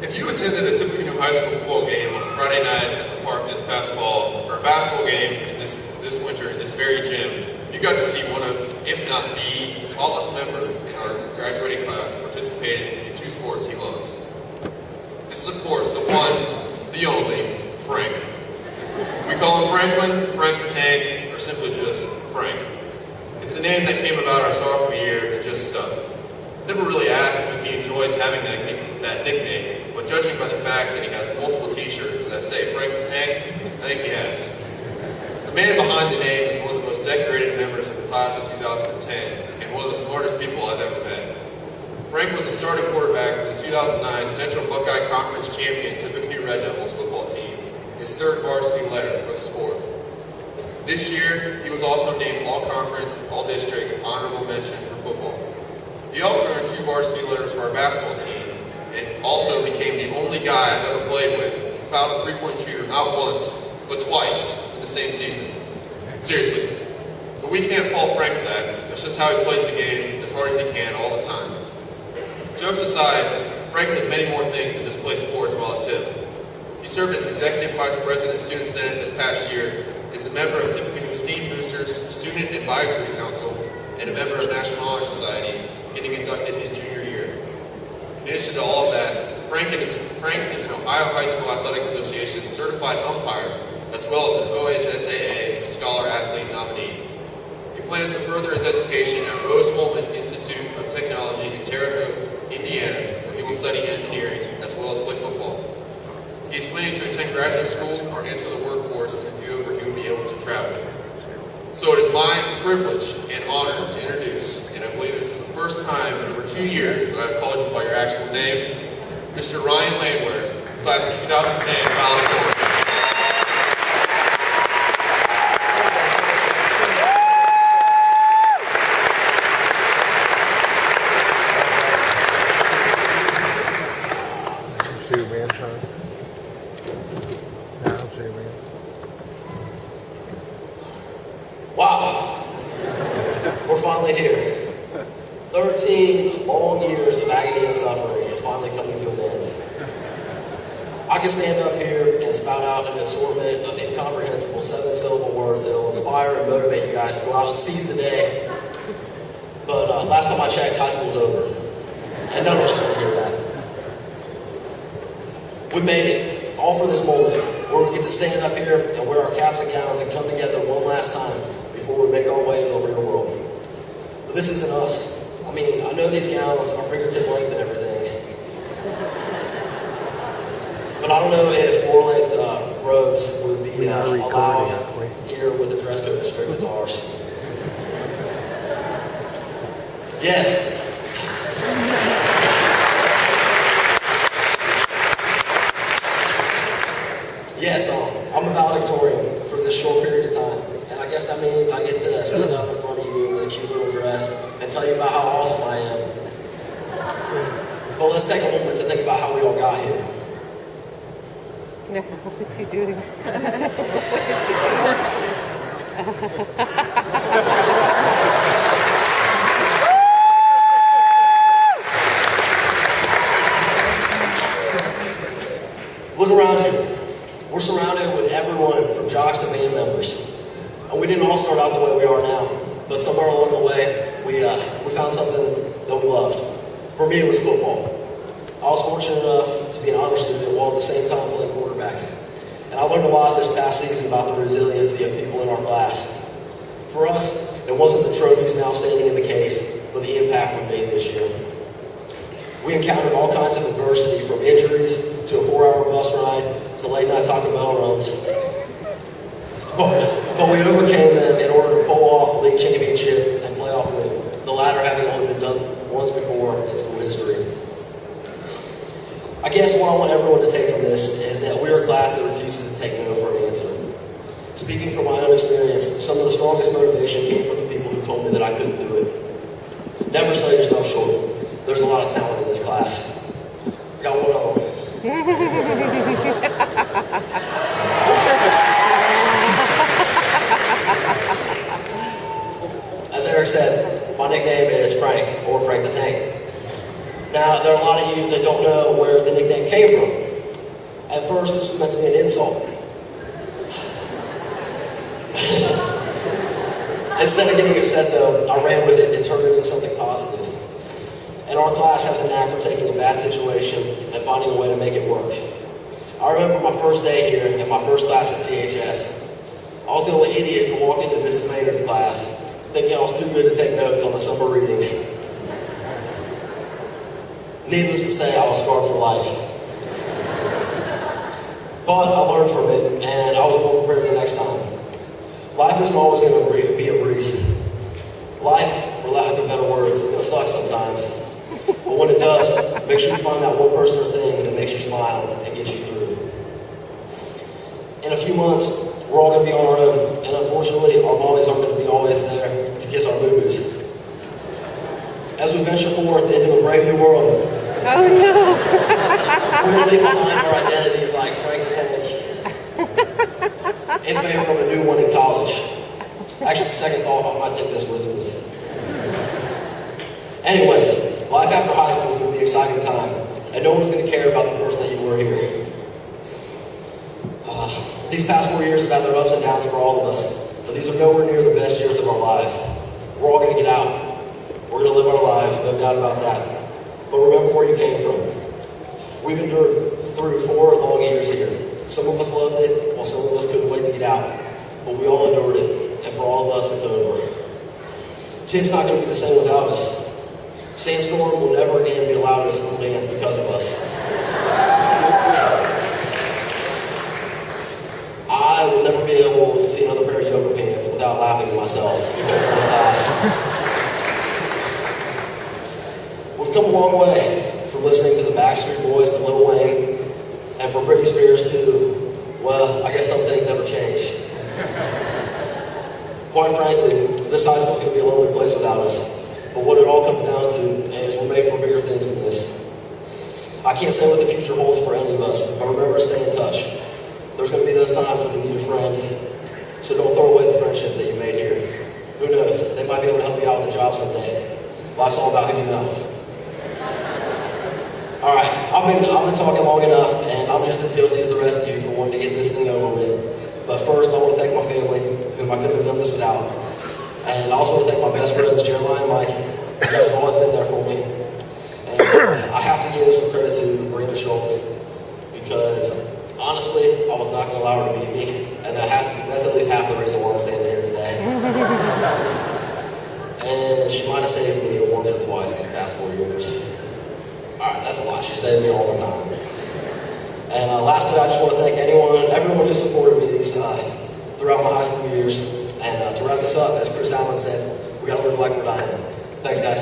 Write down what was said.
If you attended a typical high school football game on a Friday night at the park this past fall, or a basketball game this winter in this very gym, you got to see one of, if not the tallest member in our graduating class participating in two sports he loves. This is, of course, the one, the only, Frank. We call him Franklin, Frank the Tank, or simply just Frank. It's a name that came about our sophomore year and just stuck. Never really asked him if he enjoys having that nickname, but judging by the fact that he has multiple t-shirts that say Frank the Tank, I think he has. The man behind the name is one of the most decorated members of the class of 2010 and one of the smartest people I've ever met. Frank was the starting quarterback for the 2009 Central Buckeye Conference champion Tippecanoe Red Devils football team, his third varsity letter for the sport. This year, he was also named All-Conference, All-District, Honorable Mention for football. He also earned 2 varsity letters for our basketball team, and also became the only guy I've ever played with who fouled a three-point shooter not once, but twice in the same season. Seriously. But we can't fault Frank for that. That's just how he plays the game as hard as he can all the time. Jokes aside, Frank did many more things than just play sports while at TIP. He served as Executive Vice President of Student Senate this past year, is a member of Tippecanoe Steam Boosters Student Advisory Council, and a member of National Honor Society, getting inducted his junior year. In addition to all of that, Frank is an Ohio High School Athletic Association certified umpire, as well as an OHSAA Scholar Athlete nominee. He plans to further his education at Rose-Hulman Institute of Technology in Terre Haute, Indiana, where he will study engineering as well as play football. He is planning to attend graduate school or enter the workforce in the field where he will be able to travel. So it is my privilege and honor to introduce, and I believe this is the first time in over 2 years that I've called you by your actual name, Mr. Ryan Landwehr, class of 2010, Valedictorian. Wow, we're finally here. 13 long years of agony and suffering is finally coming to an end. I can stand up here and spout out an assortment of incomprehensible 7-syllable words that will inspire and motivate you guys to go out and seize the day. But last time I checked, high school's over. And none of us want to hear that. We made it, all for this moment, where we get to stand up here and wear our caps and gowns and come together one last time before we make our way into the real world. But this isn't us. I mean, I know these gowns are fingertip length and everything. But I don't know if floor-length robes would be allowed here with a dress code as strict as ours. Yes. Yes, I'm a valedictorian for this short period of time. And I guess that means I get to stand up in front of you in this cute little dress and tell you about how awesome I am. But let's take a moment to think about how we all got here. No, what's he doing? Look around you. We're surrounded with everyone from jocks to band members. And we didn't all start out the way we are now, but somewhere along the way, we found something that we loved. For me, it was football. I was fortunate enough to be an honor student while at the same time playing quarterback. And I learned a lot this past season about the resiliency of people in our class. For us, it wasn't the trophies now standing in the case, but the impact we made this year. We encountered all kinds of adversity, from injuries to a 4-hour bus ride to late-night Taco Bell runs. But we overcame them in order to pull off the league championship and playoff win, the latter having only been done once before in school history. I guess what I want everyone to take from this is that we're a class that refuses to take no for an answer. Speaking from my own experience, some of the strongest motivation came from the people who told me that I couldn't do it. Never sell yourself short. There's a lot of talent in this class. Got one of them. As Eric said, my nickname is Frank, or Frank the Tank. Now, Now, there are a lot of you that don't know where the nickname came from. At first, this was meant to be an insult. Instead of getting upset, though, I ran with it and turned it into something positive. And our class has a knack for taking a bad situation and finding a way to make it work. I remember my first day here in my first class at THS. I was the only idiot to walk into Mrs. Maynard's class thinking I was too good to take notes on the summer reading. Needless to say, I was scarred for life. But I learned from it, and I was more prepared the next time. Life isn't always going to be a breeze. Life, for lack of better words, is going to suck sometimes. But when it does, make sure you find that one person or thing that makes you smile and gets you through. In a few months, we're all going to be on our own, and unfortunately, our mommies aren't going to be always there to kiss our boo-boos. As we venture forth into a brave new world, Oh no! we're going to leave behind our identities like Frank the Tank in favor of a new one in college. Actually, second thought, I might take this with me. Anyways, life after high school is going to be an exciting time, and no one's going to care about the person that you were here. These past 4 years have had their ups and downs for all of us, but these are nowhere near the best years of our lives. We're all going to get out. We're going to live our lives, no doubt about that. But remember where you came from. We've endured through 4 long years here. Some of us loved it, while some of us couldn't wait to get out. But we all endured it, and for all of us, it's over. Tim's not going to be the same without us. Sandstorm will never again be allowed at a school dance because of us. I will never be able to see another pair of yoga pants without laughing at myself because of this class. We've come a long way from listening to the Backstreet Boys to Lil Wayne, and from Britney Spears to, well, I guess some things never change. Quite frankly, this high school is going to be a lonely place without us. But what it all comes down to is we're made for bigger things than this. I can't say what the future holds for any of us, but remember to stay in touch. There's going to be those times when you need a friend, so don't throw away the friendship that you made here. Who knows? They might be able to help you out with a job someday. Life's all about who you know. All right, I've been talking long enough, and I'm just as guilty as the rest of you for wanting to get this thing over with. But first, I want to thank my family, whom I couldn't have done this without. And I also want to thank my best friends, Jeremiah and Mike. You guys have always been there for me. And I have to give some credit to Brenda Schultz, because honestly, I was not going to allow her to beat me, and that's at least half the reason why I'm standing here today. And she might have saved me once or twice these past 4 years. Alright, that's a lot. She saved me all the time. And lastly, I just want to thank everyone who supported me throughout my high school years. And to wrap this up, as Chris Allen said, we got to live like we're dying. Thanks, guys.